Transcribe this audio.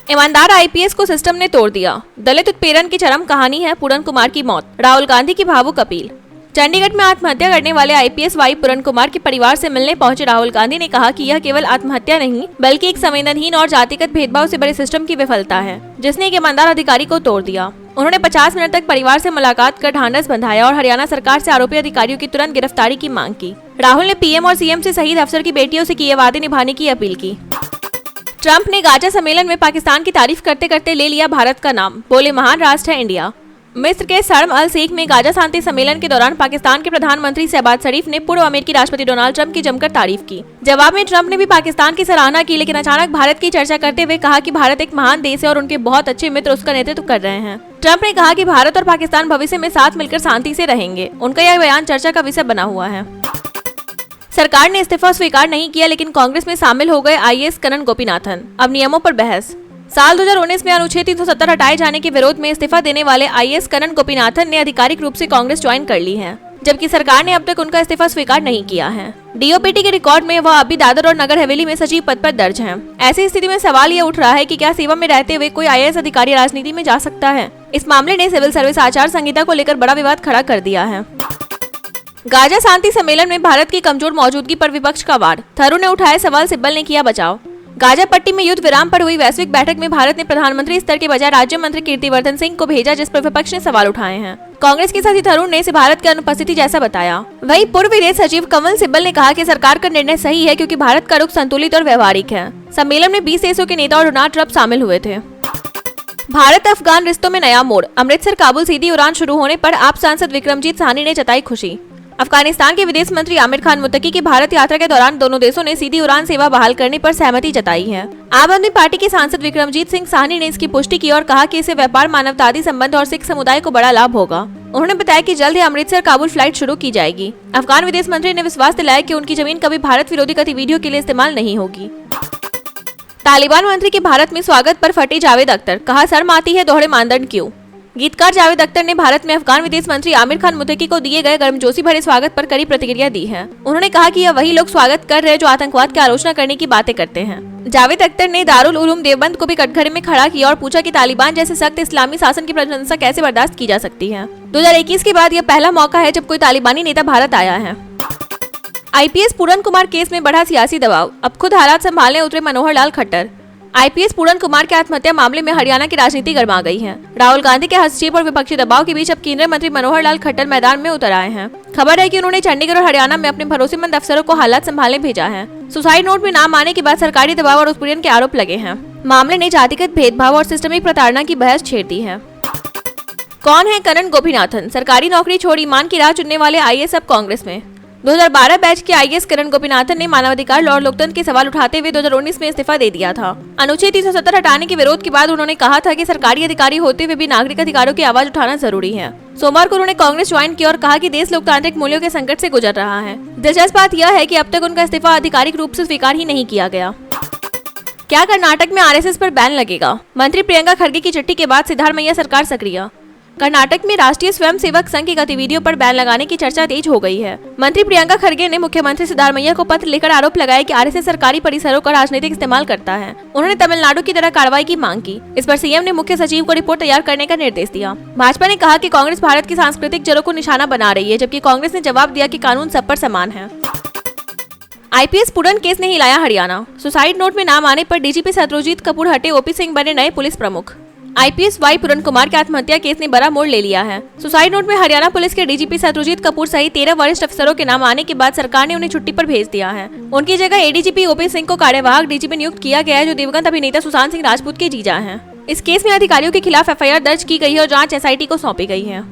ईमानदार आईपीएस को सिस्टम ने तोड़ दिया। दलित उत्पीड़न की चरम कहानी है पूरन कुमार की मौत। राहुल गांधी की भावुक अपील। चंडीगढ़ में आत्महत्या करने वाले आईपीएस वाई पूरन कुमार के परिवार से मिलने पहुंचे राहुल गांधी ने कहा कि यह केवल आत्महत्या नहीं बल्कि एक संवेदनहीन और जातिगत भेदभाव से बड़े सिस्टम की विफलता है जिसने एक ईमानदार अधिकारी को तोड़ दिया। उन्होंने 50 मिनट तक परिवार से मुलाकात कर ढांढस बंधाया और हरियाणा सरकार से आरोपी अधिकारियों की तुरंत गिरफ्तारी की मांग की। राहुल ने पीएम और सीएम से शहीद अफसर की बेटियों से किए वादे निभाने की अपील की। ट्रंप ने गाजा सम्मेलन में पाकिस्तान की तारीफ करते करते ले लिया भारत का नाम, बोले महान राष्ट्र है इंडिया। मिस्र के शर्म अल शेख में गाजा शांति सम्मेलन के दौरान पाकिस्तान के प्रधानमंत्री शहबाज शरीफ ने पूर्व अमेरिकी राष्ट्रपति डोनाल्ड ट्रंप की जमकर तारीफ की। जवाब में ट्रंप ने भी पाकिस्तान की सराहना की, लेकिन अचानक भारत की चर्चा करते हुए कहा कि भारत एक महान देश है और उनके बहुत अच्छे मित्र उसका नेतृत्व कर रहे हैं। ट्रंप ने कहा कि भारत और पाकिस्तान भविष्य में साथ मिलकर शांति से रहेंगे। उनका यह बयान चर्चा का विषय बना हुआ है। सरकार ने इस्तीफा स्वीकार नहीं किया, लेकिन कांग्रेस में शामिल हो गए आईएएस करण गोपीनाथन। अब नियमों पर बहस। साल 2019 में अनुच्छेद 370 हटाए जाने के विरोध में इस्तीफा देने वाले आईएएस करण गोपीनाथन ने आधिकारिक रूप से कांग्रेस ज्वाइन कर ली है, जबकि सरकार ने अब तक उनका इस्तीफा स्वीकार नहीं किया है। डीओपीटी के रिकॉर्ड में वह अभी दादर और नगर हवेली में सचिव पद पर दर्ज हैं। ऐसी स्थिति में सवाल ये उठ रहा है कि क्या सेवा में रहते हुए कोई आईएएस अधिकारी राजनीति में जा सकता है। इस मामले ने सिविल सर्विस आचार संहिता को लेकर बड़ा विवाद खड़ा कर दिया है। गाजा शांति सम्मेलन में भारत की कमजोर मौजूदगी पर विपक्ष का वार। थरूर ने उठाए सवाल, सिब्बल ने किया बचाव। गाजा पट्टी में युद्ध विराम पर हुई वैश्विक बैठक में भारत ने प्रधानमंत्री स्तर के बजाय राज्य मंत्री कीर्तिवर्धन सिंह को भेजा, जिस पर विपक्ष ने सवाल उठाए हैं। कांग्रेस के साथी थरूर ने इसे भारत की अनुपस्थिति जैसा बताया। वहीं पूर्व विदेश सचिव कमल सिब्बल ने कहा कि सरकार का निर्णय सही है क्योंकि भारत का रुख संतुलित और व्यवहारिक है। सम्मेलन में 20 देशों के नेता और डोनाल्ड ट्रंप शामिल हुए थे। भारत अफगान रिश्तों में नया मोड़। अमृतसर काबुल सीधी उड़ान शुरू होने पर आप सांसद विक्रमजीत साहनी ने जताई खुशी। अफगानिस्तान के विदेश मंत्री आमिर खान मुत्तकी की भारत यात्रा के दौरान दोनों देशों ने सीधी उड़ान सेवा बहाल करने पर सहमति जताई है। आम आदमी पार्टी के सांसद विक्रमजीत सिंह साहनी ने इसकी पुष्टि की और कहा कि इससे व्यापार, मानवतावादी संबंध और सिख समुदाय को बड़ा लाभ होगा। उन्होंने बताया कि जल्द ही अमृतसर काबुल फ्लाइट शुरू की जाएगी। अफगान विदेश मंत्री ने विश्वास दिलाया कि उनकी जमीन कभी भारत विरोधी गतिविधियों के लिए इस्तेमाल नहीं होगी। तालिबान मंत्री के भारत में स्वागत पर फटे जावेद अख्तर, कहा शर्म आती है दोहरे मानदंड क्यों। गीतकार जावेद अख्तर ने भारत में अफगान विदेश मंत्री आमिर खान मुत्तकी को दिए गए गर्मजोशी भरे स्वागत पर कड़ी प्रतिक्रिया दी है। उन्होंने कहा कि यह वही लोग स्वागत कर रहे हैं जो आतंकवाद की आलोचना करने की बातें करते हैं। जावेद अख्तर ने दारुल उलूम देवबंद को भी कटघरे में खड़ा किया और पूछा कि तालिबान जैसे सख्त इस्लामी शासन की प्रशंसा कैसे बर्दाश्त की जा सकती है। 2021 के बाद यह पहला मौका है जब कोई तालिबानी नेता भारत आया है। आईपीएस पूरन कुमार केस में बढ़ा सियासी दबाव। अब खुद हालात संभालने उतरे मनोहर लाल खट्टर। आईपीएस पूरन कुमार के आत्महत्या मामले में हरियाणा की राजनीति गर्मा गई है। राहुल गांधी के हस्तक्षेप और विपक्षी दबाव के बीच अब केंद्रीय मंत्री मनोहर लाल खट्टर मैदान में उतर आए हैं। खबर है कि उन्होंने चंडीगढ़ और हरियाणा में अपने भरोसेमंद अफसरों को हालात संभालने भेजा है। सुसाइड नोट में नाम आने के बाद सरकारी दबाव और उत्पीड़न के आरोप लगे हैं। मामले ने जातिगत भेदभाव और सिस्टमिक प्रताड़ना की बहस छेड़ दी है। कौन है करण गोपीनाथन? सरकारी नौकरी छोड़ ईमान की राह चुनने वाले आईएएस अब कांग्रेस में। 2012 बैच के आईएएस करण गोपीनाथन ने मानवाधिकार और लोकतंत्र के सवाल उठाते हुए 2019 में इस्तीफा दे दिया था। अनुच्छेद 370 हटाने के विरोध के बाद उन्होंने कहा था कि सरकारी अधिकारी होते हुए भी नागरिक अधिकारों की आवाज उठाना जरूरी है। सोमवार को उन्होंने कांग्रेस ज्वाइन किया और कहा कि देश लोकतांत्रिक मूल्यों के संकट से गुजर रहा है। दिलचस्प बात यह है कि अब तक उनका इस्तीफा आधिकारिक रूप से स्वीकार ही नहीं किया गया। क्या कर्नाटक में आरएसएस पर बैन लगेगा? मंत्री प्रियंका खड़गे की चिट्ठी के बाद सिद्धारमैया सरकार सक्रिय। कर्नाटक में राष्ट्रीय स्वयंसेवक संघ की गतिविधियों पर बैन लगाने की चर्चा तेज हो गई है। मंत्री प्रियंका खड़गे ने मुख्यमंत्री सिद्धारमैया को पत्र लिखकर आरोप लगाया कि आरएसएस सरकारी परिसरों का राजनीतिक इस्तेमाल करता है। उन्होंने तमिलनाडु की तरह कार्रवाई की मांग की। इस पर सीएम ने मुख्य सचिव को रिपोर्ट तैयार करने का निर्देश दिया। भाजपा ने कहा कि कांग्रेस भारत की सांस्कृतिक जड़ों को निशाना बना रही है, जबकि कांग्रेस ने जवाब दिया कि कानून सब पर समान है। आईपीएस पूरन केस ने हिलाया हरियाणा। सुसाइड नोट में नाम आने पर डीजीपी शत्रुजीत कपूर हटे, ओपी सिंह बने नए पुलिस प्रमुख। आईपीएस वाई पूरन कुमार के आत्महत्या केस ने बड़ा मोड़ ले लिया है। सुसाइड नोट में हरियाणा पुलिस के डीजीपी शत्रुजीत कपूर सहित 13 वरिष्ठ अफसरों के नाम आने के बाद सरकार ने उन्हें छुट्टी पर भेज दिया है। उनकी जगह एडीजीपी ओपी सिंह को कार्यवाहक डीजीपी नियुक्त किया गया है, जो दिवंगत अभिनेता सुशांत सिंह राजपूत के जीजा हैं। इस केस में अधिकारियों के खिलाफ एफआईआर दर्ज की गई है और जांच एसआईटी को सौंपी गई है।